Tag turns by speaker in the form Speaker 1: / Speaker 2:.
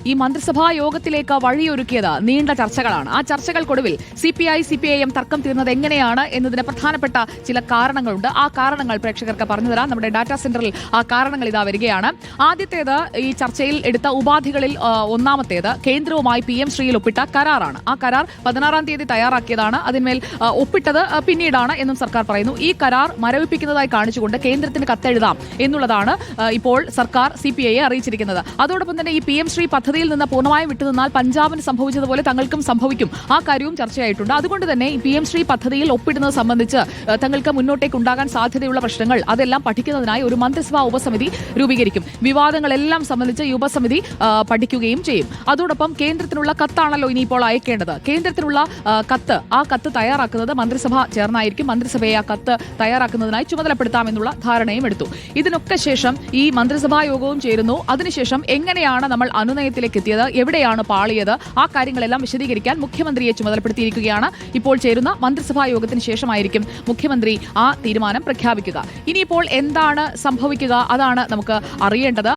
Speaker 1: ഈ മന്ത്രിസഭാ യോഗത്തിലേക്ക് വഴിയൊരുക്കിയത് നീണ്ട ചർച്ചകളാണ്. ആ ചർച്ചകൾക്കൊടുവിൽ CPI-CPIM തർക്കം തീർന്നത് എങ്ങനെയാണ് എന്നതിന് പ്രധാനപ്പെട്ട ചില കാരണങ്ങളുണ്ട്. ആ കാരണങ്ങൾ പ്രേക്ഷകർക്ക് പറഞ്ഞുതരാം. നമ്മുടെ ഡാറ്റാ സെന്ററിൽ ആ കാരണങ്ങൾ ഇതാ വരികയാണ്. ആദ്യത്തേത് ഈ ചർച്ചയിൽ എടുത്ത ഉപാധികളിൽ ഒന്നാമത്തേത് കേന്ദ്രവുമായി PM ശ്രീയിൽ ഒപ്പിട്ട കരാറാണ്. ആ കരാർ 16-ാം തീയതി തയ്യാറാക്കിയതാണ്. അതിന്മേൽ ഒപ്പിട്ടത് പിന്നീടാണ് എന്നും സർക്കാർ പറയുന്നു. ഈ കരാർ മരവിപ്പിക്കുന്നതായി കാണിച്ചുകൊണ്ട് കേന്ദ്രത്തിന് കത്തെഴുതാം എന്നുള്ളതാണ് ഇപ്പോൾ സർക്കാർ CPIയെ അറിയിച്ചിരിക്കുന്നത്. അതോടൊപ്പം തന്നെ ഈ PM ശ്രീ പദ്ധതിയിൽ നിന്ന് പൂർണ്ണമായും വിട്ടുനിന്നാൽ പഞ്ചാബിന് സംഭവിച്ചതുപോലെ തങ്ങൾക്കും സംഭവിക്കും. ആ കാര്യവും ചർച്ചയായിട്ടുണ്ട്. അതുകൊണ്ട് തന്നെ ഈ PM ശ്രീ പദ്ധതിയിൽ ഒപ്പിടുന്നത് സംബന്ധിച്ച് തങ്ങൾക്ക് മുന്നോട്ടേക്ക് ഉണ്ടാകാൻ സാധ്യതയുള്ള പ്രശ്നങ്ങൾ അതെല്ലാം പഠിക്കുന്നതിനായി ഒരു മന്ത്രിസഭാ ഉപസമിതി രൂപീകരിക്കും. വിവാദങ്ങളെല്ലാം സംബന്ധിച്ച് ഈ ഉപസമിതി പഠിക്കുകയും ചെയ്യും. അതോടൊപ്പം കേന്ദ്രത്തിനുള്ള കത്താണല്ലോ ഇനിയിപ്പോൾ അയക്കേണ്ടത്. കേന്ദ്രത്തിനുള്ള ആ കത്ത് തയ്യാറാക്കുന്നത് മന്ത്രിസഭ ചേർന്നായിരിക്കും. മന്ത്രിസഭയെ ആ കത്ത് തയ്യാറാക്കുന്നതിനായി ചുമതലപ്പെടുത്താമെന്നുള്ള ധാരണയും എടുത്തു. ഇതിനൊക്കെ ശേഷം ഈ മന്ത്രിസഭാ യോഗവും ചേരുന്നു. അതിനുശേഷം എങ്ങനെയാണ് നമ്മൾ അനുനയത്തിലേക്ക് എത്തിയത്, എവിടെയാണ് പാളിയത്, ആ കാര്യങ്ങളെല്ലാം വിശദീകരിക്കാൻ മുഖ്യമന്ത്രിയെ ചുമതലപ്പെടുത്തിയിരിക്കുകയാണ്. ഇപ്പോൾ ചേരുന്ന മന്ത്രിസഭാ യോഗത്തിന് ശേഷമായിരിക്കും മുഖ്യമന്ത്രി ആ തീരുമാനം പ്രഖ്യാപിക്കുക. ഇനിയിപ്പോൾ എന്താണ് സംഭവിക്കുക, അതാണ് നമുക്ക് അറിയേണ്ടത്.